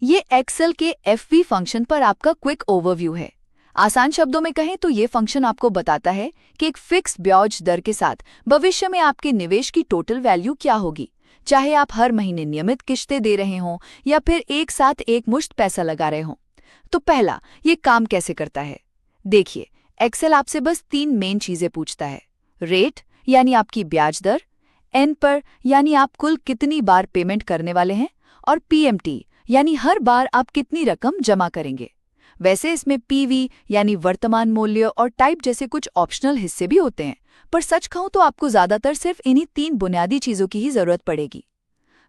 ये एक्सेल के FV function पर आपका क्विक ओवरव्यू है। आसान शब्दों में कहें तो ये फंक्शन आपको बताता है कि एक फिक्स ब्याज दर के साथ भविष्य में आपके निवेश की टोटल वैल्यू क्या होगी, चाहे आप हर महीने नियमित किश्तें दे रहे हों या फिर एक साथ एक मुश्त पैसा लगा रहे हों। तो पहला, ये काम कैसे करता है? देखिए, एक्सेल आपसे बस 3 मेन चीजें पूछता है। रेट यानी आपकी ब्याज दर, एन पर यानी आप कुल कितनी बार पेमेंट करने वाले हैं, और पीएमटी यानी हर बार आप कितनी रकम जमा करेंगे। वैसे इसमें पीवी यानी वर्तमान मूल्य और टाइप जैसे कुछ ऑप्शनल हिस्से भी होते हैं, पर सच कहूं तो आपको ज्यादातर सिर्फ इन्हीं 3 बुनियादी चीजों की ही जरूरत पड़ेगी।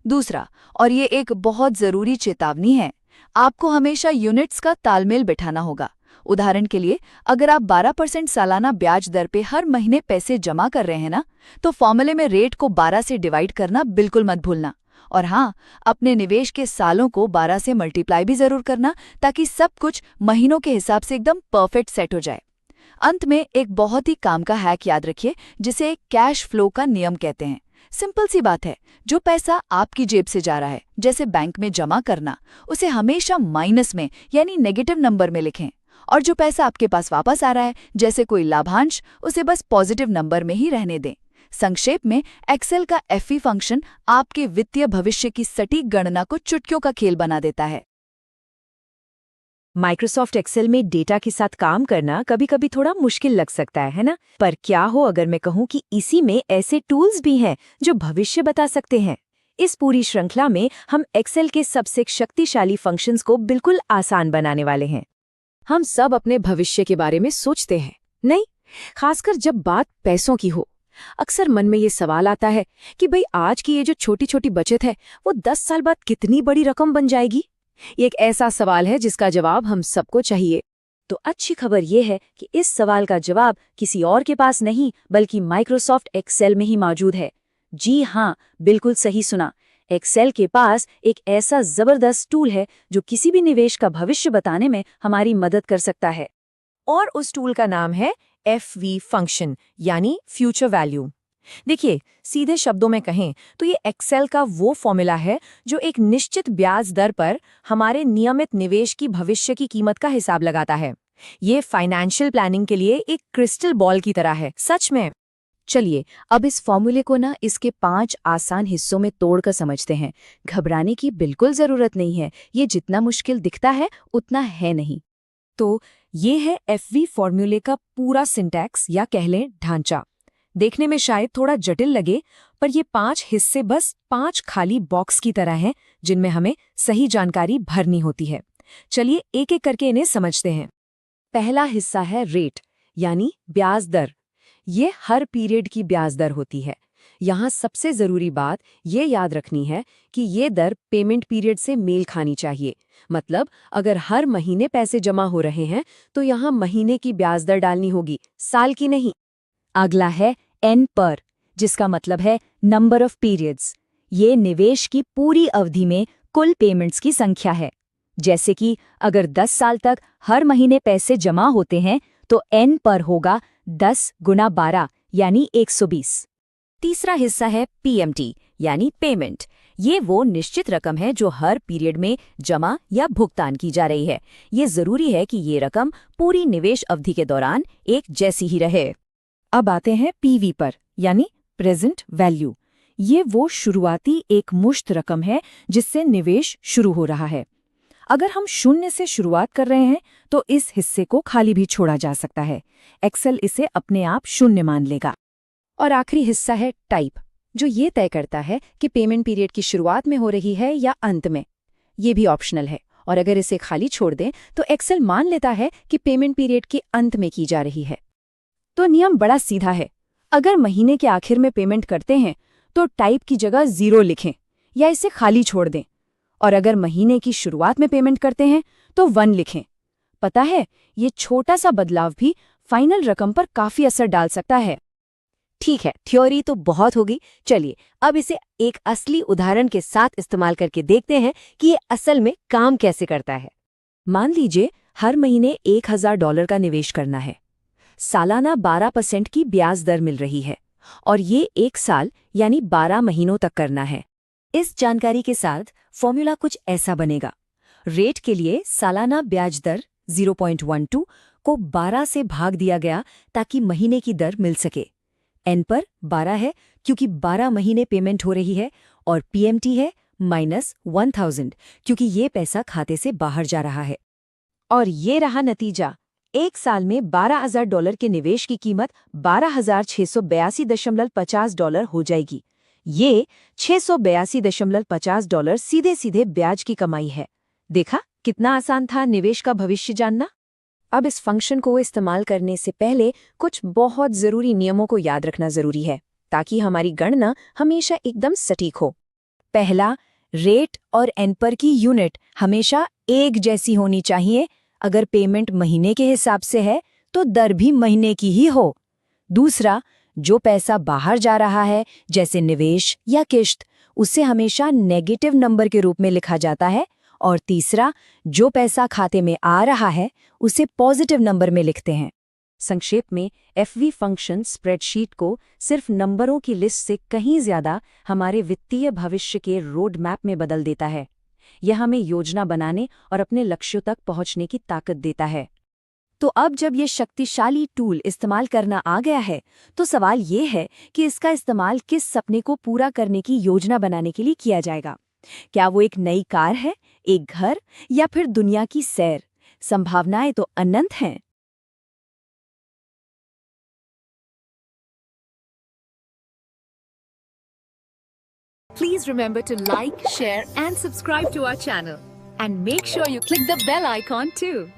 दूसरा, और ये एक बहुत जरूरी चेतावनी है, आपको हमेशा यूनिट्स का तालमेल बिठाना होगा। उदाहरण के लिए, अगर आप 12% सालाना ब्याज दर पे हर महीने पैसे जमा कर रहे हैं ना, तो फॉर्मूले में रेट को 12 से डिवाइड करना बिल्कुल मत भूलना। और हाँ, अपने निवेश के सालों को 12 से मल्टीप्लाई भी जरूर करना, ताकि सब कुछ महीनों के हिसाब से एकदम परफेक्ट सेट हो जाए। अंत में एक बहुत ही काम का हैक याद रखिए, जिसे एक कैश फ्लो का नियम कहते हैं। सिंपल सी बात है, जो पैसा आपकी जेब से जा रहा है, जैसे बैंक में जमा करना, उसे हमेशा माइनस में यानी नेगेटिव नंबर में लिखें। और जो पैसा आपके पास वापस आ रहा है, जैसे कोई लाभांश, उसे बस पॉजिटिव नंबर में ही रहने दें। संक्षेप में, एक्सेल का एफई फंक्शन आपके वित्तीय भविष्य की सटीक गणना को चुटकियों का खेल बना देता है। माइक्रोसॉफ्ट एक्सेल में डेटा के साथ काम करना कभी कभी थोड़ा मुश्किल लग सकता है ना? पर क्या हो अगर मैं कहूँ कि इसी में ऐसे टूल्स भी हैं जो भविष्य बता सकते हैं। इस पूरी श्रृंखला में हम एक्सेल के सबसे शक्तिशाली फंक्शंस को बिल्कुल आसान बनाने वाले हैं। हम सब अपने भविष्य के बारे में सोचते हैं, नहीं? खासकर जब बात पैसों की हो। अक्सर मन में ये सवाल आता है कि भाई आज की ये जो छोटी छोटी बचत है, वो 10 साल बाद कितनी बड़ी रकम बन जाएगी। ये एक ऐसा सवाल है जिसका जवाब हम सबको चाहिए। तो अच्छी खबर ये है कि इस सवाल का जवाब किसी और के पास नहीं, बल्कि माइक्रोसॉफ्ट एक्सेल में ही मौजूद है। जी हाँ, बिल्कुल सही सुना। एक्सेल के पास एक ऐसा जबरदस्त टूल है जो किसी भी निवेश का भविष्य बताने में हमारी मदद कर सकता है। और उस टूल का नाम है एफवी फंक्शन, यानी फ्यूचर वैल्यू। देखिए, सीधे शब्दों में कहें तो ये एक्सेल का वो फॉर्मूला है जो एक निश्चित ब्याज दर पर हमारे नियमित निवेश की भविष्य की कीमत का हिसाब लगाता है। ये फाइनेंशियल प्लानिंग के लिए एक क्रिस्टल बॉल की तरह है, सच में। चलिए, अब इस फॉर्मूले को इसके 5 आसान हिस्सों में तोड़कर समझते हैं। घबराने की बिल्कुल जरूरत नहीं है, ये जितना मुश्किल दिखता है उतना है नहीं। तो ये है एफवी फॉर्मूले का पूरा सिंटैक्स, या कह लें ढांचा। देखने में शायद थोड़ा जटिल लगे, पर ये 5 हिस्से बस 5 खाली बॉक्स की तरह हैं जिनमें हमें सही जानकारी भरनी होती है। चलिए एक एक करके इन्हें समझते हैं। पहला हिस्सा है रेट, यानी ब्याज दर। ये हर पीरियड की ब्याज दर होती है। यहाँ सबसे जरूरी बात ये याद रखनी है कि ये दर पेमेंट पीरियड से मेल खानी चाहिए। मतलब अगर हर महीने पैसे जमा हो रहे हैं तो यहाँ महीने की ब्याज दर डालनी होगी, साल की नहीं। अगला है एन पर, जिसका मतलब है नंबर ऑफ पीरियड्स। ये निवेश की पूरी अवधि में कुल पेमेंट्स की संख्या है। जैसे कि अगर 10 साल तक हर महीने पैसे जमा होते हैं तो एन पर होगा 10 गुना 12 यानी 120। तीसरा हिस्सा है पीएमटी, यानी पेमेंट। ये वो निश्चित रकम है जो हर पीरियड में जमा या भुगतान की जा रही है। ये जरूरी है कि ये रकम पूरी निवेश अवधि के दौरान एक जैसी ही रहे। अब आते हैं पीवी पर, यानी प्रेजेंट वैल्यू। ये वो शुरुआती एक मुश्त रकम है जिससे निवेश शुरू हो रहा है। अगर हम 0 से शुरुआत कर रहे हैं तो इस हिस्से को खाली भी छोड़ा जा सकता है। एक्सेल इसे अपने आप 0 मान लेगा। और आखिरी हिस्सा है टाइप, जो ये तय करता है कि पेमेंट पीरियड की शुरुआत में हो रही है या अंत में। ये भी ऑप्शनल है, और अगर इसे खाली छोड़ दें तो एक्सेल मान लेता है कि पेमेंट पीरियड के अंत में की जा रही है। तो नियम बड़ा सीधा है। अगर महीने के आखिर में पेमेंट करते हैं तो टाइप की जगह 0 लिखें या इसे खाली छोड़ दें। और अगर महीने की शुरुआत में पेमेंट करते हैं तो 1 लिखें। पता है, ये छोटा सा बदलाव भी फाइनल रकम पर काफी असर डाल सकता है। ठीक है, थ्योरी तो बहुत होगी। चलिए अब इसे एक असली उदाहरण के साथ इस्तेमाल करके देखते हैं कि ये असल में काम कैसे करता है। मान लीजिए हर महीने $1000 का निवेश करना है। सालाना 12% की ब्याज दर मिल रही है और ये 1 साल यानी 12 महीनों तक करना है। इस जानकारी के साथ फॉर्मूला कुछ ऐसा बनेगा। रेट के लिए सालाना ब्याज दर 0.12 को 12 से भाग दिया गया ताकि महीने की दर मिल सके। एन पर 12 है क्योंकि 12 महीने पेमेंट हो रही है और पीएमटी है -1000 क्योंकि ये पैसा खाते से बाहर जा रहा है। और ये रहा नतीजा। एक साल में $12,000 के निवेश की कीमत $12,682.50 हो जाएगी। ये $682.50 सीधे सीधे ब्याज की कमाई है। देखा कितना आसान था निवेश का भविष्य जानना। अब इस फंक्शन को इस्तेमाल करने से पहले कुछ बहुत जरूरी नियमों को याद रखना जरूरी है ताकि हमारी गणना हमेशा एकदम सटीक हो। पहला, रेट और एन पर की यूनिट हमेशा एक जैसी होनी चाहिए। अगर पेमेंट महीने के हिसाब से है तो दर भी महीने की ही हो। दूसरा, जो पैसा बाहर जा रहा है जैसे निवेश या किश्त, उसे हमेशा नेगेटिव नंबर के रूप में लिखा जाता है। और तीसरा, जो पैसा खाते में आ रहा है उसे पॉजिटिव नंबर में लिखते हैं। संक्षेप में, एफवी फंक्शन स्प्रेडशीट को सिर्फ नंबरों की लिस्ट से कहीं ज्यादा हमारे वित्तीय भविष्य के रोड मैप में बदल देता है। यह हमें योजना बनाने और अपने लक्ष्यों तक पहुंचने की ताकत देता है। तो अब जब ये शक्तिशाली टूल इस्तेमाल करना आ गया है तो सवाल ये है कि इसका इस्तेमाल किस सपने को पूरा करने की योजना बनाने के लिए किया जाएगा। क्या वो एक नई कार है, एक घर, या फिर दुनिया की सैर? संभावनाएं तो अनंत हैं। Please remember to like, share and subscribe to our channel. And make sure you click the bell icon too.